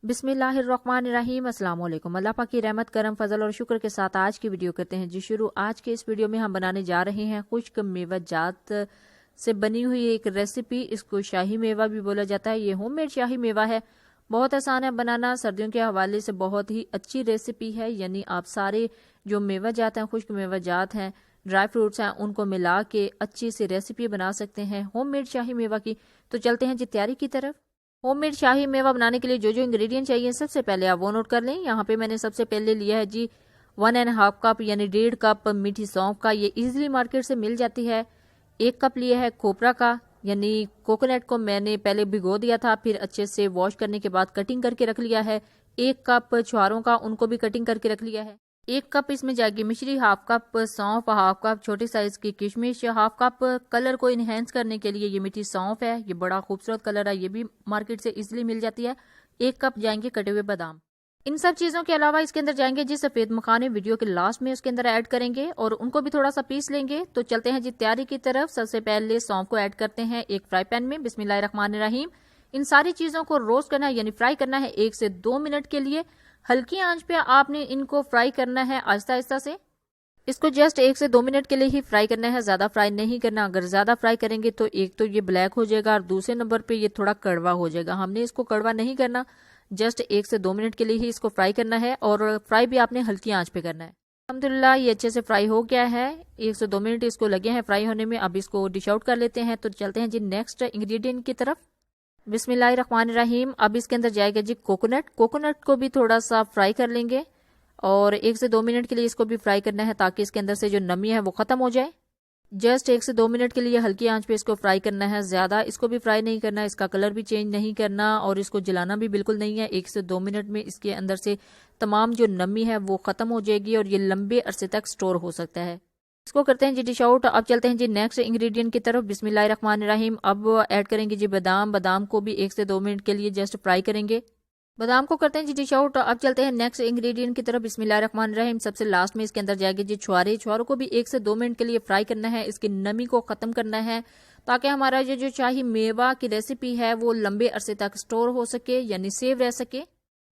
बिस्मिल्लाहिर्रहमानिर्रहीम। अस्सलाम वालेकुम। अल्लाह पाक की रहमत करम फजल और शुक्र के साथ आज की वीडियो करते हैं जी शुरू। आज के इस वीडियो में हम बनाने जा रहे हैं खुश्क मेवाजात से बनी हुई एक रेसिपी। इसको शाही मेवा भी बोला जाता है। ये होममेड शाही मेवा है, बहुत आसान है बनाना। सर्दियों के हवाले से बहुत ही अच्छी रेसिपी है। यानी आप सारे जो मेवाजात हैं, खुश्क मेवाजात हैं, ड्राई फ्रूट्स हैं, उनको मिला के अच्छी सी रेसिपी बना सकते हैं होममेड शाही मेवा की। तो चलते हैं जी तैयारी की तरफ। होममेड शाही मेवा बनाने के लिए जो जो इंग्रेडिएंट चाहिए सबसे पहले आप वो नोट कर लें। यहाँ पे मैंने सबसे पहले लिया है जी 1.5 कप यानी 1.5 कप मीठी सौंफ का। ये इजीली मार्केट से मिल जाती है। 1 कप लिया है कोपरा का, यानी कोकोनट को मैंने पहले भिगो दिया था, फिर अच्छे से वॉश करने के बाद कटिंग करके रख लिया है। 1 कप छुहारों का, उनको भी कटिंग करके रख लिया है। 1 कप इसमें जाएगी मिश्री, 1/2 कप सौंफ, 1/2 कप छोटी साइज की किशमिश, 1/2 कप कलर को इनहेंस करने के लिए ये मीठी सौंफ है। ये बड़ा खूबसूरत कलर है, ये भी मार्केट से इजीली मिल जाती है। 1 कप जाएंगे कटे हुए बादाम। इन सब चीजों के अलावा इसके अंदर जाएंगे जी सफेद मखाने, वीडियो के लास्ट में उसके अंदर ऐड करेंगे और उनको भी थोड़ा सा पीस लेंगे। तो चलते हैं जी तैयारी की तरफ। सबसे पहले सौंफ को ऐड करते हैं एक फ्राई पैन में। बिस्मिल्लाहिर्रहमानिर्रहीम। इन सारी चीजों को रोस्ट करना है यानी फ्राई करना है 1 से 2 मिनट के लिए। हल्की आंच पे आपने इनको फ्राई करना है आहिस्ता आहिस्ता से। इसको जस्ट 1 से 2 मिनट के लिए ही फ्राई करना है, ज्यादा फ्राई नहीं करना। अगर ज्यादा फ्राई करेंगे तो एक तो ये ब्लैक हो जाएगा और दूसरे नंबर पे ये थोड़ा कड़वा हो जाएगा। हमने इसको कड़वा नहीं करना, जस्ट 1 से 2 मिनट के लिए ही इसको फ्राई करना है और फ्राई भी आपने हल्की आंच पे करना है। अल्हम्दुलिल्लाह ये अच्छे से फ्राई हो गया है। 1 से 2 मिनट इसको लगे हैं फ्राई होने में। अब इसको डिश आउट कर लेते हैं। तो चलते हैं जी नेक्स्ट इंग्रेडिएंट की तरफ। बिस्मिल्लाहिर्रहमानिर्रहीम। अब इसके अंदर जाएगा जी कोकोनट। कोकोनट को भी थोड़ा सा फ्राई कर लेंगे और 1 से 2 मिनट के लिए इसको भी फ्राई करना है ताकि इसके अंदर से जो नमी है वो खत्म हो जाए। जस्ट 1 से 2 मिनट के लिए हल्की आंच पे इसको फ्राई करना है, ज्यादा इसको भी फ्राई नहीं करना, इसका कलर भी चेंज नहीं करना और इसको जलाना भी बिल्कुल नहीं है। 1 से 2 मिनट में इसके अंदर से तमाम जो नमी है वो खत्म हो जाएगी और ये लंबे अरसे तक स्टोर हो सकता है। इसको करते हैं जी डिश आउट। अब चलते हैं जी नेक्स्ट इंग्रेडिएंट की तरफ। बिस्मिल्लाहिर्रहमानिर्रहीम। अब ऐड करेंगे जी बादाम। बादाम को भी 1 से 2 मिनट के लिए जस्ट फ्राई करेंगे। बादाम को करते हैं जी डिश आउट। अब चलते हैं नेक्स्ट इंग्रेडिएंट की तरफ। बिस्मिल्लाहिर्रहमानिर्रहीम। सबसे लास्ट में इसके अंदर जाएंगे जी छुहारे। छुहारों को भी 1 से 2 मिनट के लिए फ्राई करना है, इसकी नमी को खत्म करना है ताकि हमारा ये जो शाही मेवा की रेसिपी है वो लंबे अरसे तक स्टोर हो सके यानी सेव रह सके।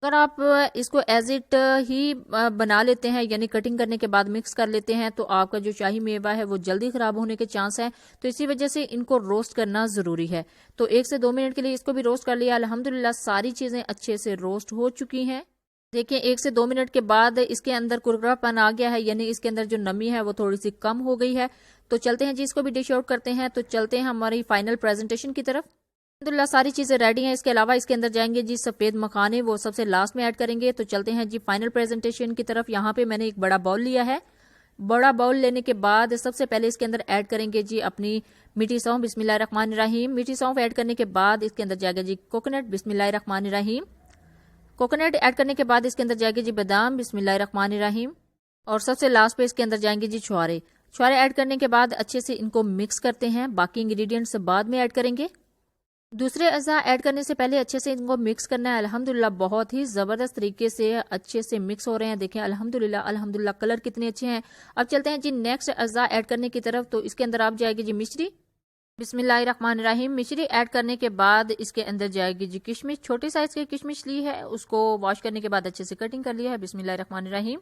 अगर आप इसको एज इट ही बना लेते हैं यानी कटिंग करने के बाद मिक्स कर लेते हैं तो आपका जो शाही मेवा है वो जल्दी खराब होने के चांस है। तो इसी वजह से इनको रोस्ट करना जरूरी है। तो 1 से 2 मिनट के लिए इसको भी रोस्ट कर लिया। अल्हम्दुलिल्लाह सारी चीजें अच्छे से रोस्ट हो चुकी हैं। देखिए 1 से 2 मिनट के बाद इसके अंदर कुरकुरापन आ गया है, यानी इसके अंदर जो नमी है वो थोड़ी सी कम हो गई है। तो चलते हैं जी इसको भी डिश आउट करते हैं। तो चलते हैं हमारी फाइनल प्रेजेंटेशन की तरफ। अल्हम्दुलिल्लाह सारी चीजें रेडी हैं। इसके अलावा इसके अंदर जाएंगे जी सफेद मखाने, वो सबसे लास्ट में ऐड करेंगे। तो चलते हैं जी फाइनल प्रेजेंटेशन की तरफ। यहाँ पे मैंने एक बड़ा बाउल लिया है। बड़ा बाउल लेने के बाद सबसे पहले इसके अंदर ऐड करेंगे जी अपनी मीठी सौंफ। बिस्मिल्लाहिर्रहमानिर्रहीम। मीठी सौंफ ऐड करने के बाद इसके अंदर जाएगा जी कोकोनट। बिस्मिल्लाहिर्रहमानिर्रहीम। कोकोनट ऐड करने के बाद इसके अंदर जाएंगे जी बादाम। बिस्मिल्लाहिर्रहमानिर्रहीम। और सबसे लास्ट पे इसके अंदर जाएंगे जी छुहारे। छुहारे ऐड करने के बाद अच्छे से इनको मिक्स करते हैं। बाकी इंग्रेडिएंट्स बाद में ऐड करेंगे। दूसरे अज़ा ऐड करने से पहले अच्छे से इनको मिक्स करना है। अल्हम्दुलिल्लाह बहुत ही ज़बरदस्त तरीके से अच्छे से मिक्स हो रहे हैं। देखें अल्हम्दुलिल्लाह अल्हम्दुलिल्लाह कलर कितने अच्छे हैं। अब चलते हैं जी नेक्स्ट अज़ा ऐड करने की तरफ। तो इसके अंदर आप जाएगी जी मिश्री। बिस्मिल्लाहिर्रहमानिर्रहीम। मिश्री ऐड करने के बाद इसके अंदर जाएगी जी किशमिश। छोटी साइज की किशमिश ली है, उसको वॉश करने के बाद अच्छे से कटिंग कर लिया है। बिस्मिल्लाहिर्रहमानिर्रहीम।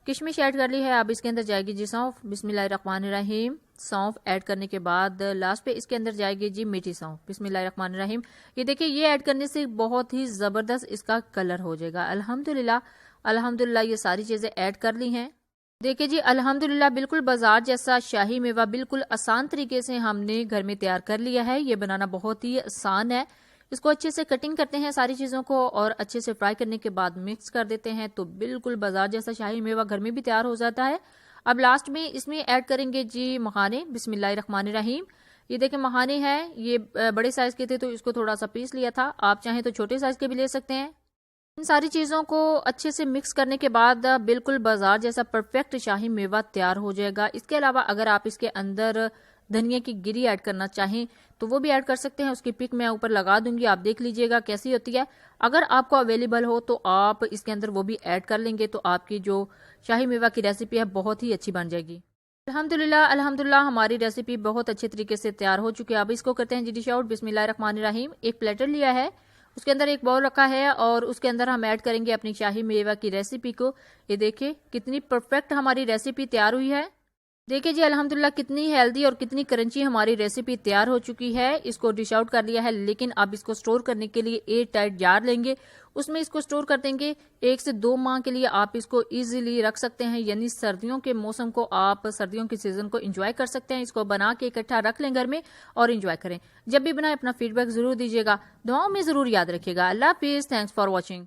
किशमिश ऐड कर ली है। अब इसके अंदर जाएगी जी सौंफ। बिस्मिल्लाहिर्रहमानिर्रहीम। सौंफ ऐड करने के बाद लास्ट पे इसके अंदर जाएगी जी मीठी सौंफ। बिस्मिल्लाहिर्रहमानिर्रहीम। ये देखिए ये ऐड करने से बहुत ही जबरदस्त इसका कलर हो जाएगा। अल्हम्दुलिल्लाह अल्हम्दुलिल्लाह ये सारी चीजें ऐड कर ली हैं। देखिए जी अल्हम्दुलिल्लाह बिल्कुल बाजार जैसा शाही मेवा बिल्कुल आसान तरीके से हमने घर में तैयार कर लिया है। ये बनाना बहुत ही आसान है। इसको अच्छे से कटिंग करते हैं सारी चीजों को और अच्छे से फ्राई करने के बाद मिक्स कर देते हैं तो बिल्कुल बाजार जैसा शाही मेवा घर में भी तैयार हो जाता है। अब लास्ट में इसमें ऐड करेंगे जी मखाने। बिस्मिल्लाहिर्रहमानिर्रहीम। ये देखें मखाने हैं, ये बड़े साइज के थे तो इसको थोड़ा सा पीस लिया था। आप चाहें तो छोटे साइज के भी ले सकते हैं। इन सारी चीजों को अच्छे से मिक्स करने के बाद बिल्कुल बाजार जैसा परफेक्ट शाही मेवा तैयार हो जाएगा। इसके अलावा अगर आप इसके अंदर धनिया की गिरी ऐड करना चाहें तो वो भी ऐड कर सकते हैं। उसकी पिक मैं ऊपर लगा दूंगी, आप देख लीजिएगा कैसी होती है। अगर आपको अवेलेबल हो तो आप इसके अंदर वो भी ऐड कर लेंगे तो आपकी जो शाही मेवा की रेसिपी है बहुत ही अच्छी बन जाएगी। अल्हम्दुलिल्लाह अल्हम्दुलिल्लाह हमारी रेसिपी बहुत अच्छे तरीके से तैयार हो चुकी है। अब इसको करते हैं जी डिश आउट। बिस्मिल्लाहिर्रहमानिर्रहीम। एक प्लेटर लिया है, उसके अंदर एक बाउल रखा है और उसके अंदर हम ऐड करेंगे अपनी शाही मेवा की रेसिपी को। ये देखिए कितनी परफेक्ट हमारी रेसिपी तैयार हुई है। देखिए जी अल्हम्दुलिल्लाह कितनी हेल्दी और कितनी क्रंची हमारी रेसिपी तैयार हो चुकी है। इसको डिश आउट कर लिया है, लेकिन अब इसको स्टोर करने के लिए एयर टाइट जार लेंगे, उसमें इसको स्टोर कर देंगे। 1 से 2 माह के लिए आप इसको इजीली रख सकते हैं, यानी सर्दियों के मौसम को आप सर्दियों के सीजन को एंजॉय कर सकते हैं। इसको बना के इकट्ठा रख लें घर में और एंजॉय करें। जब भी बनाए अपना फीडबैक जरूर दीजिएगा, दुआओं में जरूर याद रखिएगा। अल्लाह हाफिज, थैंक्स फॉर वॉचिंग।